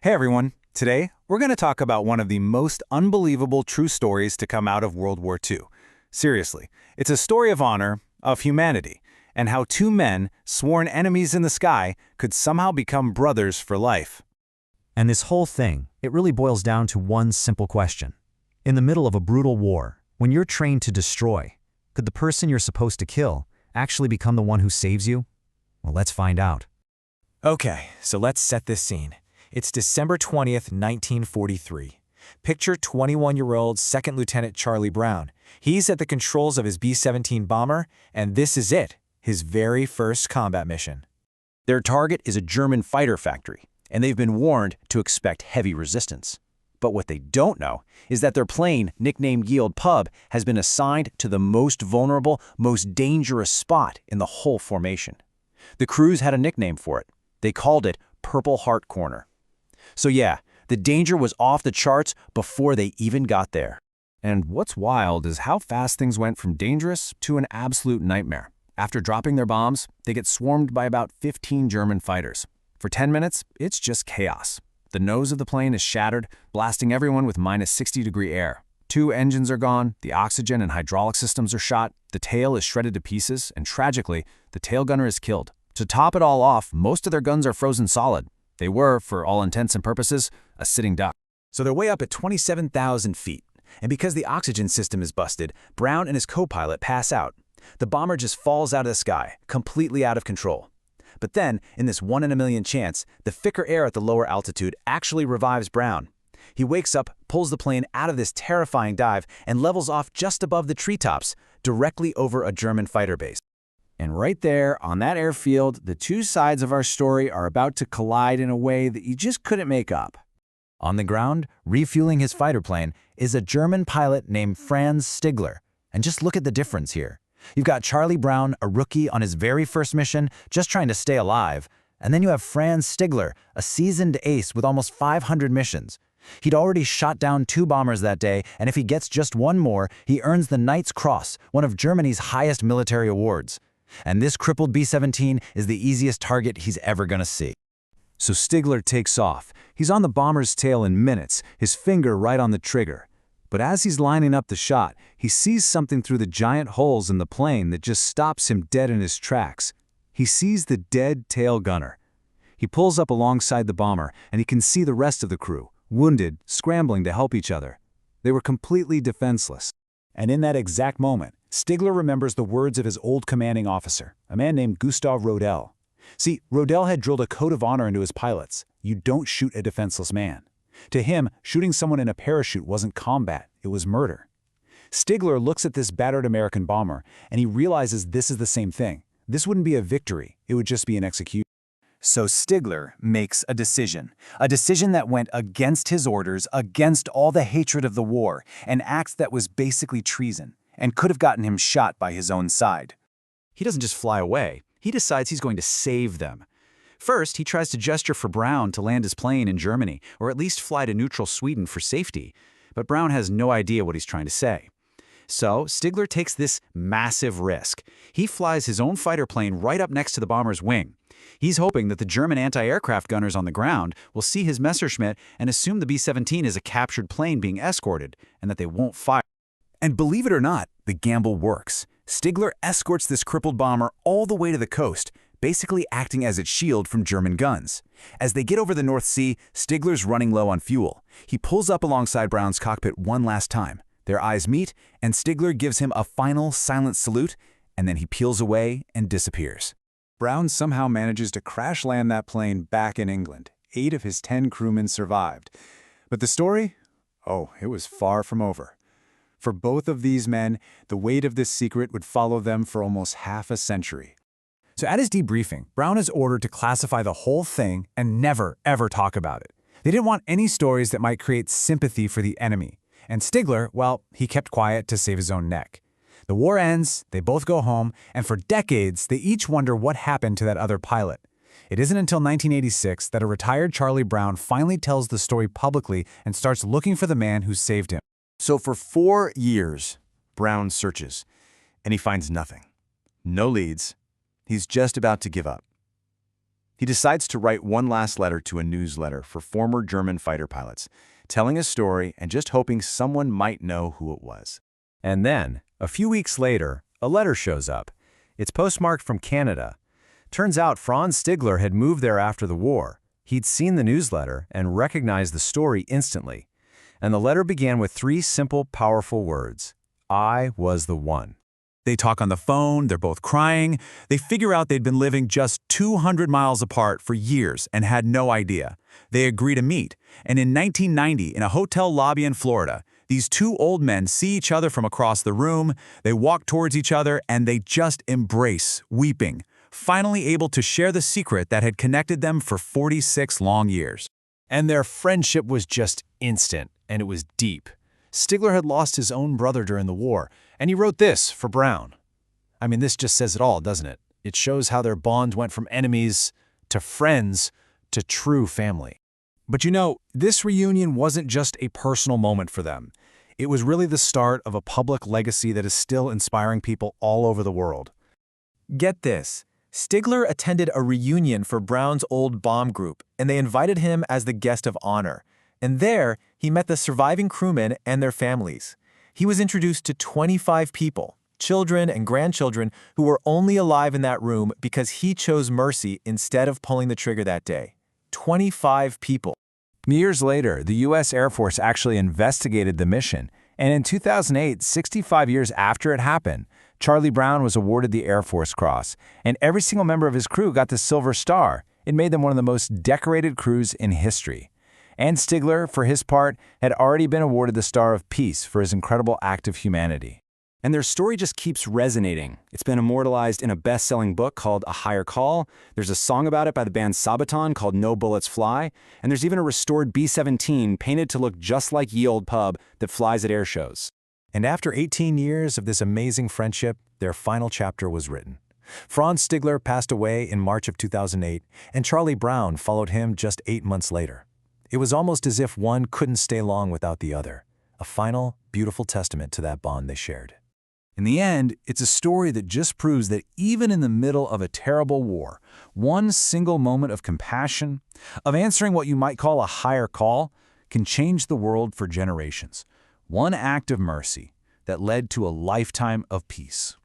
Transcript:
Hey everyone, today we're going to talk about one of the most unbelievable true stories to come out of World War II. Seriously, it's a story of honor, of humanity, and how two men, sworn enemies in the sky, could somehow become brothers for life. And this whole thing, it really boils down to one simple question. In the middle of a brutal war, when you're trained to destroy, could the person you're supposed to kill actually become the one who saves you? Well, let's find out. Okay, so let's set this scene. It's December 20th, 1943. Picture 21-year-old Second Lieutenant Charlie Brown. He's at the controls of his B-17 bomber, and this is it, his very first combat mission. Their target is a German fighter factory, and they've been warned to expect heavy resistance. But what they don't know is that their plane, nicknamed Yield Pub, has been assigned to the most vulnerable, most dangerous spot in the whole formation. The crews had a nickname for it. They called it Purple Heart Corner. So yeah, the danger was off the charts before they even got there. And what's wild is how fast things went from dangerous to an absolute nightmare. After dropping their bombs, they get swarmed by about 15 German fighters. For 10 minutes, it's just chaos. The nose of the plane is shattered, blasting everyone with minus 60-degree air. 2 engines are gone, the oxygen and hydraulic systems are shot, the tail is shredded to pieces, and tragically, the tail gunner is killed. To top it all off, most of their guns are frozen solid. They were, for all intents and purposes, a sitting duck. So they're way up at 27,000 feet, and because the oxygen system is busted, Brown and his co-pilot pass out. The bomber just falls out of the sky, completely out of control. But then, in this 1 in a million chance, the thicker air at the lower altitude actually revives Brown. He wakes up, pulls the plane out of this terrifying dive, and levels off just above the treetops, directly over a German fighter base. And right there, on that airfield, the two sides of our story are about to collide in a way that you just couldn't make up. On the ground, refueling his fighter plane, is a German pilot named Franz Stigler. And just look at the difference here. You've got Charlie Brown, a rookie on his very first mission, just trying to stay alive. And then you have Franz Stigler, a seasoned ace with almost 500 missions. He'd already shot down 2 bombers that day, and if he gets just one more, he earns the Knight's Cross, one of Germany's highest military awards. And this crippled B-17 is the easiest target he's ever gonna see. So Stigler takes off. He's on the bomber's tail in minutes, his finger right on the trigger. But as he's lining up the shot, he sees something through the giant holes in the plane that just stops him dead in his tracks. He sees the dead tail gunner. He pulls up alongside the bomber, and he can see the rest of the crew, wounded, scrambling to help each other. They were completely defenseless. And in that exact moment, Stigler remembers the words of his old commanding officer, a man named Gustav Rodel. See, Rodel had drilled a code of honor into his pilots. You don't shoot a defenseless man. To him, shooting someone in a parachute wasn't combat, it was murder. Stigler looks at this battered American bomber, and he realizes this is the same thing. This wouldn't be a victory, it would just be an execution. So Stigler makes a decision that went against his orders, against all the hatred of the war, an act that was basically treason, and could have gotten him shot by his own side. He doesn't just fly away, he decides he's going to save them. First, he tries to gesture for Brown to land his plane in Germany, or at least fly to neutral Sweden for safety. But Brown has no idea what he's trying to say. So, Stigler takes this massive risk. He flies his own fighter plane right up next to the bomber's wing. He's hoping that the German anti-aircraft gunners on the ground will see his Messerschmitt and assume the B-17 is a captured plane being escorted, and that they won't fire. And believe it or not, the gamble works. Stigler escorts this crippled bomber all the way to the coast, basically acting as its shield from German guns. As they get over the North Sea, Stigler's running low on fuel. He pulls up alongside Brown's cockpit one last time. Their eyes meet, and Stigler gives him a final silent salute, and then he peels away and disappears. Brown somehow manages to crash land that plane back in England. 8 of his 10 crewmen survived. But the story? Oh, it was far from over. For both of these men, the weight of this secret would follow them for almost half a century. So at his debriefing, Brown is ordered to classify the whole thing and never, ever talk about it. They didn't want any stories that might create sympathy for the enemy. And Stigler, well, he kept quiet to save his own neck. The war ends, they both go home, and for decades, they each wonder what happened to that other pilot. It isn't until 1986 that a retired Charlie Brown finally tells the story publicly and starts looking for the man who saved him. So for 4 years, Brown searches, and he finds nothing. No leads. He's just about to give up. He decides to write one last letter to a newsletter for former German fighter pilots, telling his story and just hoping someone might know who it was. And then, a few weeks later, a letter shows up. It's postmarked from Canada. Turns out Franz Stigler had moved there after the war. He'd seen the newsletter and recognized the story instantly. And the letter began with 3 simple, powerful words. I was the one. They talk on the phone, they're both crying. They figure out they'd been living just 200 miles apart for years and had no idea. They agree to meet, and in 1990, in a hotel lobby in Florida, these 2 old men see each other from across the room, they walk towards each other, and they just embrace, weeping, finally able to share the secret that had connected them for 46 long years. And their friendship was just instant, and it was deep. Stigler had lost his own brother during the war, and he wrote this for Brown. I mean, this just says it all, doesn't it? It shows how their bond went from enemies to friends to true family. But you know, this reunion wasn't just a personal moment for them. It was really the start of a public legacy that is still inspiring people all over the world. Get this. Stigler attended a reunion for Brown's old bomb group, and they invited him as the guest of honor. And there, he met the surviving crewmen and their families. He was introduced to 25 people, children and grandchildren, who were only alive in that room because he chose mercy instead of pulling the trigger that day. 25 people. Years later, the U.S. Air Force actually investigated the mission, and in 2008, 65 years after it happened, Charlie Brown was awarded the Air Force Cross, and every single member of his crew got the Silver Star. It made them one of the most decorated crews in history. And Stigler, for his part, had already been awarded the Star of Peace for his incredible act of humanity. And their story just keeps resonating. It's been immortalized in a best-selling book called A Higher Call. There's a song about it by the band Sabaton called No Bullets Fly. And there's even a restored B-17 painted to look just like Ye Olde Pub that flies at air shows. And after 18 years of this amazing friendship, their final chapter was written. Franz Stigler passed away in March of 2008, and Charlie Brown followed him just 8 months later. It was almost as if one couldn't stay long without the other, a final, beautiful testament to that bond they shared. In the end, it's a story that just proves that even in the middle of a terrible war, one single moment of compassion, of answering what you might call a higher call, can change the world for generations. One act of mercy that led to a lifetime of peace.